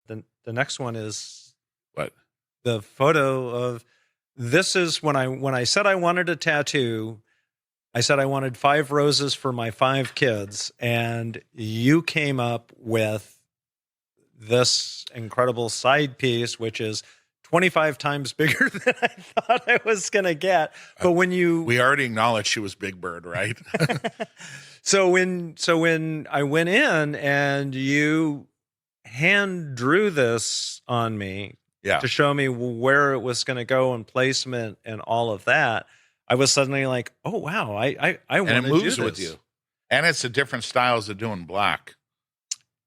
the next one is What? the photo of, this is when I said I wanted a tattoo. I said I wanted 5 roses for my 5 kids, and you came up with this incredible side piece, which is 25 times bigger than I thought I was going to get. But when we already acknowledged she was Big Bird, right? So when I went in and you hand drew this on me to show me where it was going to go and placement and all of that, I was suddenly like, oh wow, I want to do this. And it moves with you. And it's a different styles of doing black.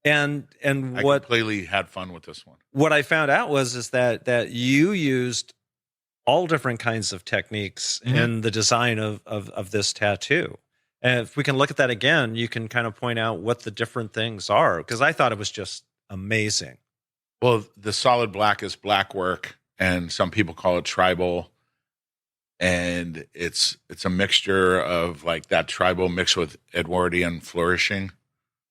And I completely had fun with this one. What I found out is that you used all different kinds of techniques in the design of this tattoo. And if we can look at that again, you can kind of point out what the different things are, because I thought it was just amazing. Well, the solid black is black work, and some people call it tribal. And it's a mixture of like that tribal mixed with Edwardian flourishing,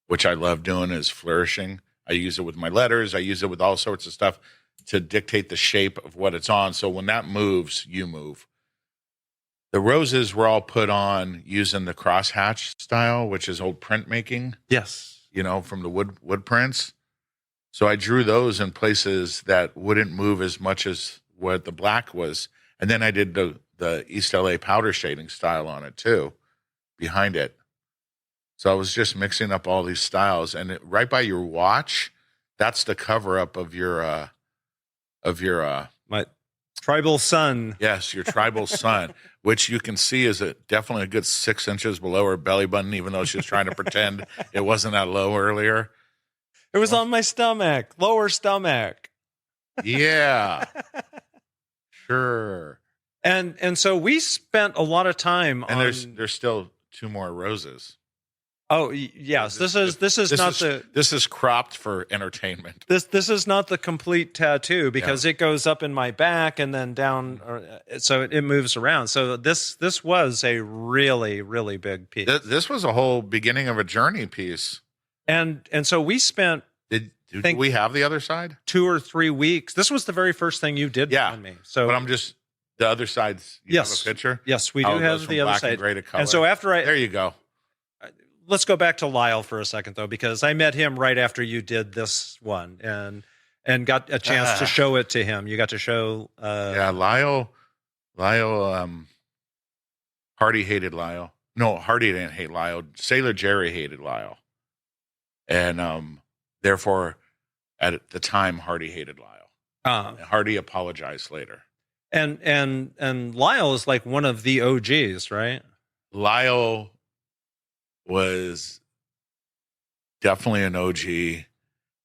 which I love doing is flourishing. I use it with my letters. I use it with all sorts of stuff to dictate the shape of what it's on. So when that moves, you move. The roses were all put on using the crosshatch style, which is old printmaking. Yes. From the wood prints. So I drew those in places that wouldn't move as much as what the black was. And then I did the East LA powder shading style on it too, behind it. So I was just mixing up all these styles, and right by your watch, that's the cover up of your my tribal sun. Yes, your tribal sun, which you can see is definitely a good 6 inches below her belly button, even though she was trying to pretend it wasn't that low earlier. It was on my stomach, lower stomach. Yeah, sure. And so we spent a lot of time and there's still 2 more roses. Oh yes, this is cropped for entertainment. This is not the complete tattoo, because it goes up in my back and then down, so it moves around. So this was a really, really big piece. This was a whole beginning of a journey piece. And so we spent. Did we have the other side? 2 or 3 weeks. This was the very first thing you did on me. So, but I'm just the other side's. You have a picture? Yes, we do have the other side. And gray to color. And so after there you go. Let's go back to Lyle for a second, though, because I met him right after you did this one and got a chance to show it to him. You got to show. Lyle. Hardy hated Lyle. No, Hardy didn't hate Lyle. Sailor Jerry hated Lyle. And therefore, at the time, Hardy hated Lyle. Hardy apologized later. And Lyle is like one of the OGs, right? Lyle was definitely an OG.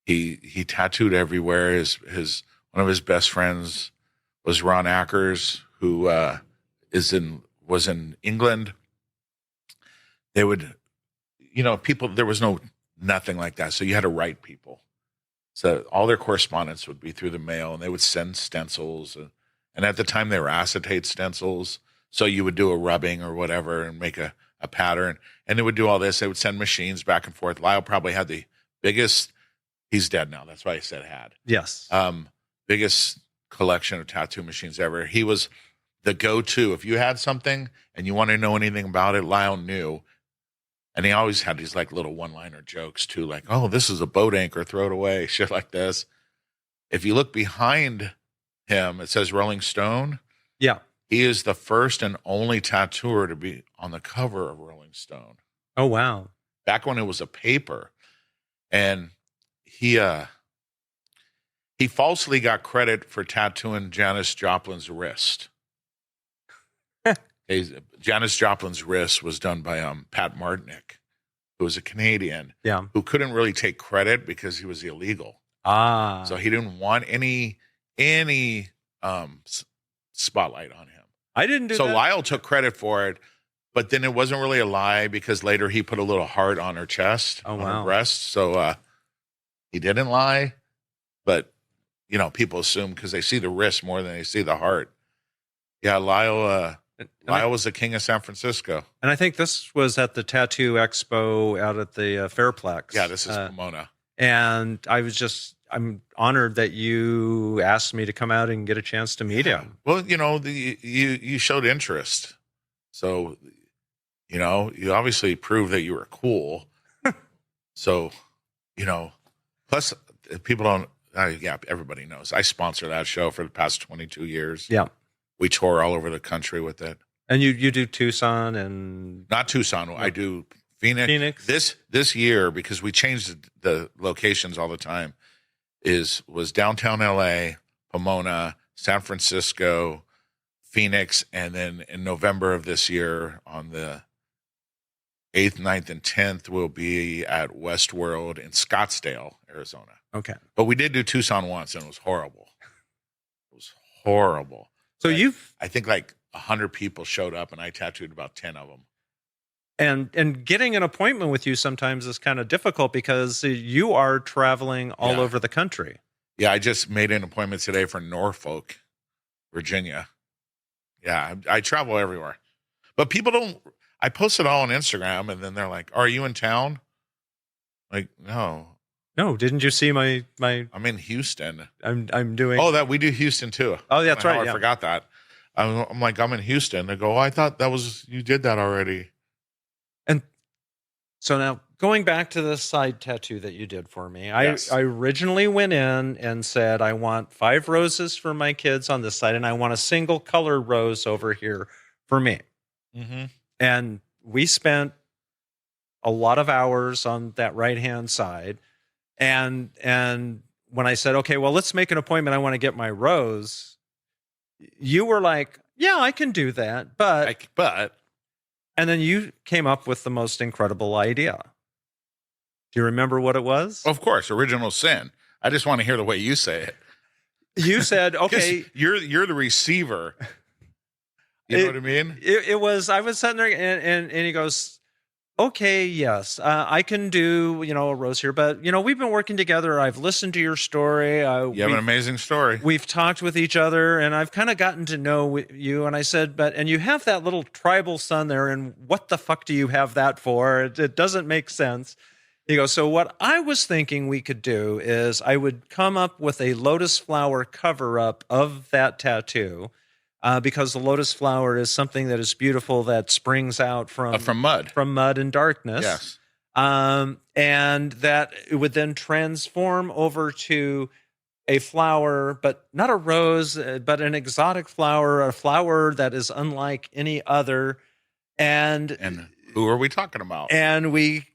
He tattooed everywhere. His one of his best friends was Ron Ackers, who was in England. They would, people. There was nothing like that, so you had to write people. So all their correspondence would be through the mail, and they would send stencils. And at the time, they were acetate stencils. So you would do a rubbing or whatever and make a pattern. And they would do all this. They would send machines back and forth. Lyle probably had the biggest, he's dead now. That's why I said had. Yes. Biggest collection of tattoo machines ever. He was the go-to. If you had something and you wanted to know anything about it, Lyle knew. And he always had these like little one-liner jokes too, like, oh, this is a boat anchor, throw it away, shit like this. If you look behind him, it says Rolling Stone. Yeah. He is the first and only tattooer to be on the cover of Rolling Stone. Oh, wow. Back when it was a paper. And he falsely got credit for tattooing Janis Joplin's wrist. Janis Joplin's wrist was done by Pat Martinick, who was a Canadian, who couldn't really take credit because he was illegal. So he didn't want any spotlight on him. I didn't do that. So Lyle took credit for it, but then it wasn't really a lie because later he put a little heart on her chest, on her breast. So he didn't lie, but people assume because they see the wrist more than they see the heart. Yeah, Lyle was the king of San Francisco. And I think this was at the Tattoo Expo out at the Fairplex. Yeah, this is Pomona. And I I'm honored that you asked me to come out and get a chance to meet him. Well, you showed interest. So, you obviously proved that you were cool. So, plus people don't, everybody knows. I sponsor that show for the past 22 years. Yeah. We tour all over the country with it. And you do Tucson and... Not Tucson. I do Phoenix. This year, because we changed the locations all the time, was downtown LA, Pomona, San Francisco, Phoenix, and then in November of this year, on the 8th, 9th, and 10th, we'll be at Westworld in Scottsdale, Arizona. Okay. But we did do Tucson once, and it was horrible. It was horrible. So I think like 100 people showed up, and I tattooed about 10 of them. And getting an appointment with you sometimes is kind of difficult because you are traveling all over the country. Yeah, I just made an appointment today for Norfolk, Virginia. Yeah, I travel everywhere. But people don't, I post it all on Instagram, and then they're like, "Are you in town?" Like, no. No, didn't you see my I'm in Houston. I'm doing... Oh, that we do Houston too. Oh, that's right. I forgot that. I'm like, I'm in Houston. They go, "Oh, I thought you did that already." And so now going back to the side tattoo that you did for me, Yes. I originally went in and said, I want 5 roses for my kids on this side, and I want a single color rose over here for me. Mm-hmm. And we spent a lot of hours on that right-hand side. And when I said, okay, well, let's make an appointment, I want to get my rose, you were like, yeah, I can do that. But and then you came up with the most incredible idea. Do you remember what it was? Of course, original sin. I just want to hear the way you say it. You said, okay. You're the receiver. You know what I mean? It was, I was sitting there and he goes, okay, yes, I can do, a rose here, but, we've been working together. I've listened to your story. You have an amazing story. We've talked with each other, and I've kind of gotten to know you. And I said, and you have that little tribal sun there, and what the fuck do you have that for? It doesn't make sense. He goes, so what I was thinking we could do is I would come up with a lotus flower cover-up of that tattoo, because the lotus flower is something that is beautiful that springs out from mud and darkness. Yes. And that it would then transform over to a flower, but not a rose, but an exotic flower, a flower that is unlike any other. And who are we talking about? And we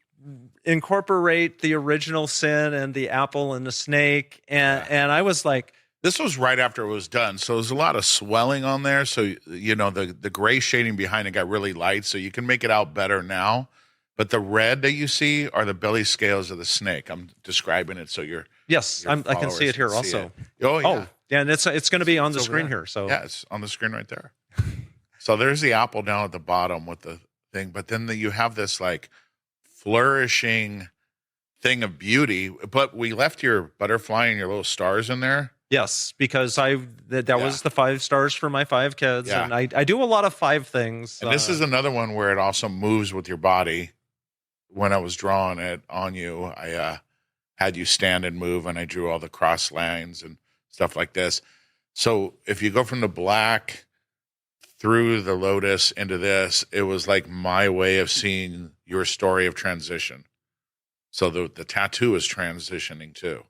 incorporate the original sin and the apple and the snake. And I was like, this was right after it was done. So there's a lot of swelling on there. So, the gray shading behind it got really light. So you can make it out better now. But the red that you see are the belly scales of the snake. I'm describing it so you're... Yes, I can see it here also. Oh, yeah. Oh, yeah, and it's going to be on the screen here. So yeah, it's on the screen right there. So there's the apple down at the bottom with the thing. But then you have this like flourishing thing of beauty. But we left your butterfly and your little stars in there. Yes, because that was the 5 stars for my 5 kids. Yeah. And I do a lot of 5 things. And this is another one where it also moves with your body. When I was drawing it on you, I had you stand and move, and I drew all the cross lines and stuff like this. So if you go from the black through the lotus into this, it was like my way of seeing your story of transition. So the tattoo is transitioning too.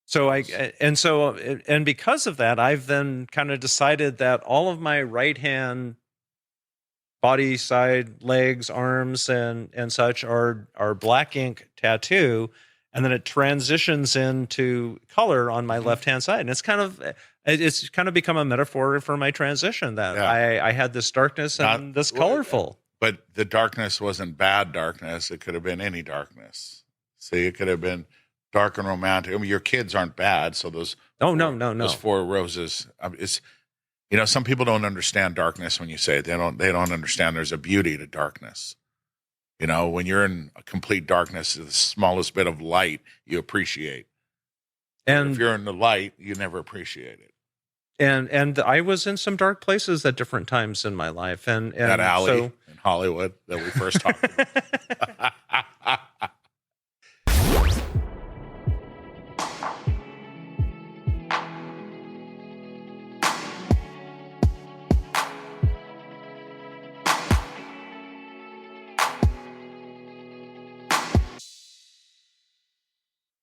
So and because of that, I've then kind of decided that all of my right hand body, side, legs, arms, and such are black ink tattoo, and then it transitions into color on my left hand side, and it's kind of become a metaphor for my transition that I had this darkness and this colorful. But the darkness wasn't bad darkness; it could have been any darkness. See, it could have been dark and romantic. I mean, your kids aren't bad, so those. No. Those 4 roses. It's, some people don't understand darkness when you say it. They don't understand there's a beauty to darkness. When you're in a complete darkness, the smallest bit of light you appreciate. And if you're in the light, you never appreciate it. And I was in some dark places at different times in my life. And that alley in Hollywood that we first talked about.